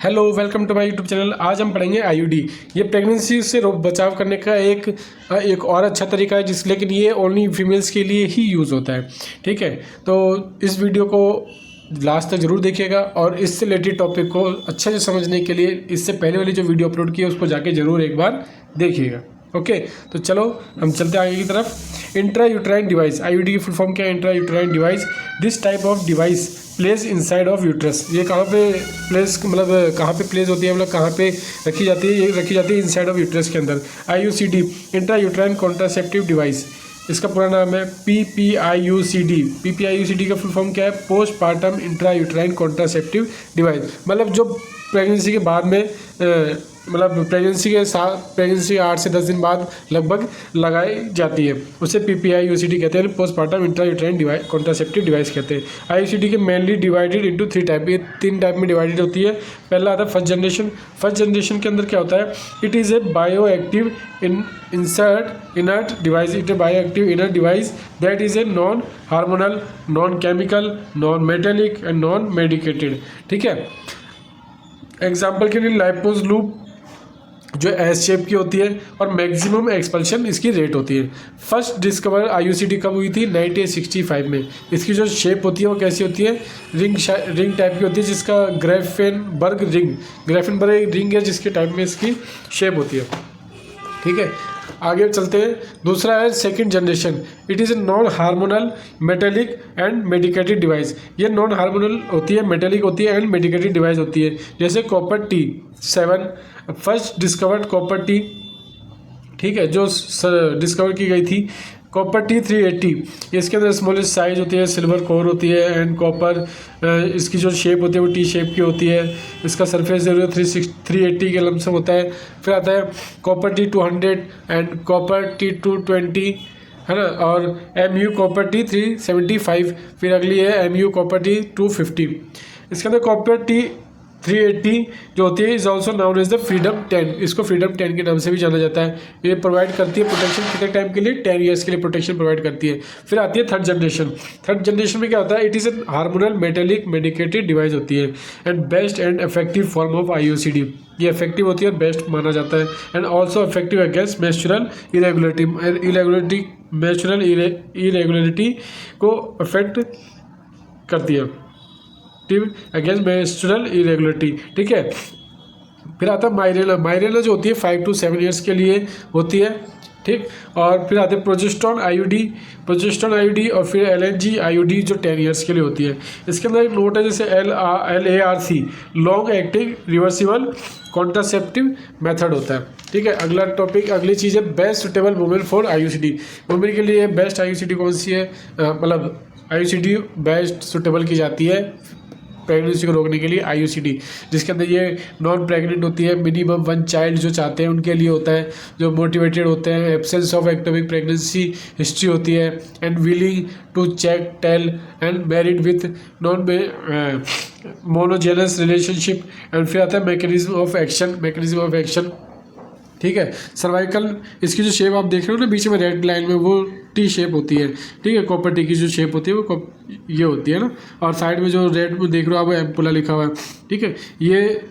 Hello, welcome to my YouTube channel. आज हम पढ़ेंगे आईयूडी। ये प्रेगनेंसी से बचाव करने का एक और अच्छा तरीका है लेकिन ये ओनली फीमेल्स के लिए ही यूज़ होता है। ठीक है, तो इस वीडियो को लास्ट तक ज़रूर देखिएगा और इससे रिलेटेड टॉपिक को अच्छे से समझने के लिए इससे पहले वाली जो वीडियो अपलोड की है उसको जाके ज़रूर एक बार देखिएगा। ओके, तो चलो हम चलते हैं आगे की तरफ। इंट्रा यूट्राइन डिवाइस, आईयूडी की फुल फॉर्म क्या है? Intra uterine device. This type of device place inside of uterus. ये कहाँ पे प्लेस मतलब कहाँ पे प्लेस होती है, मतलब कहाँ पे रखी जाती है? ये रखी जाती है इनसाइड ऑफ यूट्रस के अंदर। IUCD, intra uterine contraceptive device. इसका पूरा नाम है पीपीआईयूसीडी। पीपीआईयूसीडी का फुल फॉर्म क्या है? Post partum intra uterine contraceptive device. मतलब जो प्रेगनेंसी के बाद में मतलब प्रेगनेंसी के साथ प्रेगनेंसी 8 से 10 दिन बाद लगभग लगाई जाती है, उसे पीपीआईयूसीडी कहते हैं। Postpartum intra uterine device contraceptive device कहते हैं। आईयूसीडी के मेनली डिवाइडेड इनटू 3 टाइप। ये 3 टाइप में डिवाइडेड होती है। पहला आता है फर्स्ट जनरेशन। फर्स्ट जनरेशन के अंदर क्या होता है? It is a bio active inert device. It A bio active inert device that is a non hormonal, non chemical, non metallic and non medicated. ठीक है, एग्जाम्पल के लिए लाइपोज लूप जो एस शेप की होती है और मैक्सिमम एक्सपल्शन इसकी रेट होती है। फर्स्ट डिस्कवर आईयूसीडी कब हुई थी? 1965 में। इसकी जो शेप होती है वो कैसी होती है? रिंग टाइप की होती है, जिसका ग्रेफेनबर्ग रिंग है, जिसके टाइप में इसकी शेप होती है। ठीक है, आगे चलते हैं। दूसरा है second generation. It is a non hormonal, metallic and medicated device. ये नॉन हार्मोनल होती है, मेटेलिक होती है एंड मेडिकेटेड डिवाइस होती है। जैसे copper T7 first discovered copper T, ठीक है, जो डिस्कवर की गई थी कॉपर T380। इसके अंदर स्मॉलेस्ट साइज होती है, सिल्वर कोर होती है एंड कॉपर। इसकी जो शेप होती है वो टी शेप की होती है। इसका सरफेस एरिया 380 के लमसम होता है। फिर आता है copper T200 and copper T220, है ना, और MU कॉपर T375। फिर अगली है MU कॉपर T250। इसके अंदर कॉपर T380 जो होती है is also known as the freedom 10। इसको फ्रीडम 10 के नाम से भी जाना जाता है। ये प्रोवाइड करती है प्रोटेक्शन कितने टाइम के लिए? 10 ईयर्स के लिए प्रोटेक्शन प्रोवाइड करती है। फिर आती है थर्ड जनरेशन। थर्ड जनरेशन में क्या होता है? It is a hormonal metallic medicated device होती है and best and effective form of IUCD. ये इफेक्टिव होती है और बेस्ट माना जाता है and also effective against menstrual irregularity को अफेक्ट करती है, अगेंस्ट मेंस्ट्रुअल इरेगुलरिटी। ठीक है, फिर आता है माइरेला। माइरेला जो होती है 5 to 7 ईयर्स के लिए होती है। ठीक, और फिर आते हैं प्रोजेस्टेरोन आईयूडी और फिर LNG आईयूडी जो 10 ईयर्स के लिए होती है। इसके अंदर एक नोट है जैसे LARC, long acting reversible contraceptive method होता है। ठीक है, अगला टॉपिक, अगली चीज़ है best suitable women for IUCD. Women के लिए बेस्ट आईयूसीडी कौन सी है? मतलब आईयूसीडी बेस्ट सुटेबल की जाती है प्रेगनेंसी को रोकने के लिए आईयूसीडी, जिसके अंदर ये नॉन प्रेग्नेंट होती है, मिनिमम 1 चाइल्ड जो चाहते हैं उनके लिए होता है, जो मोटिवेटेड होते हैं, absence of ectopic pregnancy history होती है and willing to check tell and married with non monogamous relationship. And फिर आता है मैकेनिज्म ऑफ एक्शन। ठीक है, सर्वाइकल, इसकी जो शेप आप देख रहे हो ना बीच में रेड लाइन में, वो टी शेप होती है। ठीक है, कॉपर टी की जो शेप होती है वो ये होती है ना, और साइड में जो रेड में देख रहे हो आप एम्पुला लिखा हुआ है। ठीक है, ये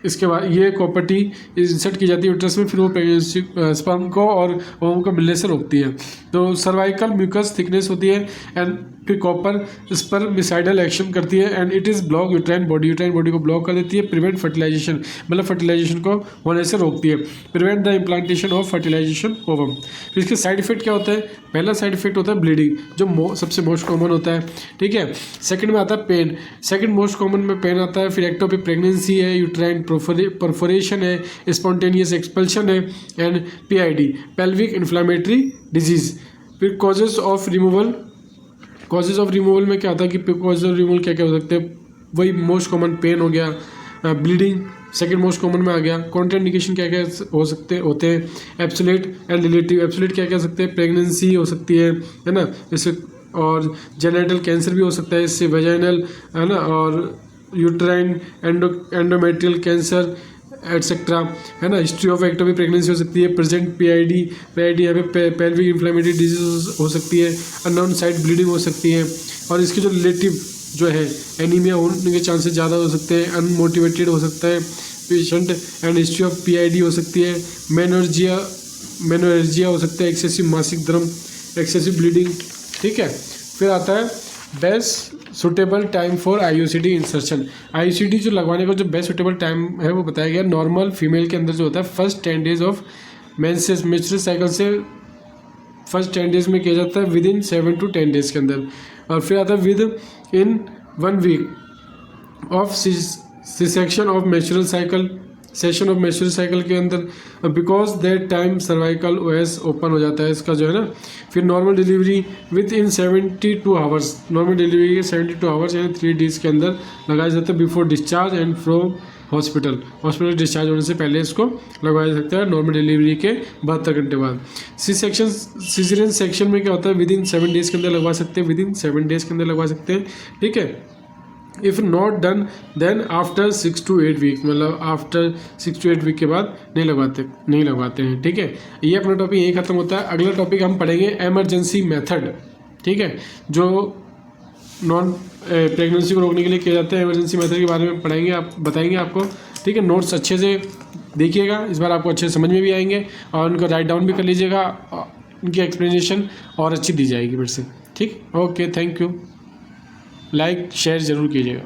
इसके बाद ये कॉपर टी इंसर्ट की जाती है यूट्रस में, फिर वो प्रेगनेंसी स्पर्म को और ओवम को मिलने से रोकती है। तो सर्वाइकल म्यूकस थिकनेस होती है एंड फिर कॉपर स्पर्मिसाइडल एक्शन करती है and it is block uterine body को ब्लॉक कर देती है। प्रिवेंट फर्टिलाइजेशन, मतलब फर्टिलाइजेशन को होने से रोकती है। Prevent the implantation of fertilization ovum. फिर इसके साइड इफेक्ट क्या होता है? पहला साइड इफेक्ट होता है ब्लीडिंग, जो सबसे मोस्ट कॉमन होता है। ठीक है, सेकंड में आता है पेन। सेकंड मोस्ट कॉमन में पेन आता है। फिर एक्टोपिक प्रेगनेंसी है, यूट्राइन परफोरेशन है, स्पॉन्टेनियस एक्सपल्शन है and PID pelvic inflammatory disease. फिर कॉजेज ऑफ रिमूवल में क्या आता है कि कॉजेज ऑफ रिमूवल क्या क्या हो सकते हैं? वही मोस्ट कॉमन पेन हो गया, ब्लीडिंग सेकंड मोस्ट कॉमन में आ गया। कॉन्ट्राइंडिकेशन क्या क्या होते हैं? Absolute and relative. एब्सोल्यूट क्या क्या हो सकते हैं? प्रेगनेंसी हो सकती है ना, इससे, और जेनेटल कैंसर भी हो सकता है इससे, वेजाइनल, है ना, और यूट्राइन एंडोमेट्रियल कैंसर एटसेट्रा, है ना। हिस्ट्री ऑफ एक्टोपिक प्रेगनेंसी हो सकती है। प्रेजेंट PID यहाँ पे पेल्विक इन्फ्लेमेटरी डिजीज हो सकती है। अननोन साइट ब्लीडिंग हो सकती है। और इसकी जो रिलेटिव जो है एनीमिया होने के चांसेस ज़्यादा हो सकते हैं, अनमोटिवेटेड हो सकता है patient, and history of PID हो सकती है, मेनोरेजिया हो सकता है, एक्सेसिव मासिक धर्म, एक्सेसिव ब्लीडिंग। ठीक है, फिर आता है best suitable time for IUCD insertion. IUCD जो लगवाने का जो बेस्ट सुटेबल टाइम है वो बताया गया। नॉर्मल फीमेल के अंदर जो होता है first 10 days of menstrual cycle से फर्स्ट 10 डेज में किया जाता है, विद इन 7 to 10 डेज के अंदर। और फिर आता है within 1 week of section of menstrual cycle, session of menstrual cycle के अंदर, because that time cervical OS open हो जाता है इसका जो है ना। फिर normal delivery within 72 hours, normal delivery के 72 आवर्स यानी 3 डेज के अंदर लगाया जाता है before discharge and from hospital discharge होने से पहले इसको लगवाया जा सकता है, नॉर्मल डिलीवरी के 72 घंटे बाद। सीजरियन सेक्शन में क्या होता है, विद इन 7 डेज के अंदर लगवा सकते हैं, विद इन 7 डेज के अंदर लगवा सकते हैं। ठीक है, if not done then after 6 to 8 week, मतलब आफ्टर 6 to 8 वीक के बाद नहीं लगवाते हैं। ठीक है, ये अपना टॉपिक यही खत्म होता है। अगला टॉपिक हम पढ़ेंगे एमरजेंसी मेथड। ठीक है, जो नॉन प्रेगनेंसी को रोकने के लिए किया जाता है, इमरजेंसी मेथड के बारे में पढ़ाएंगे, आप बताएंगे आपको। ठीक है, नोट्स अच्छे से देखिएगा, इस बार आपको अच्छे समझ में भी आएंगे और उनको राइट डाउन भी कर लीजिएगा, उनकी एक्सप्लेनेशन और अच्छी दी जाएगी फिर से। ठीक, okay, thank you. Like share ज़रूर कीजिएगा।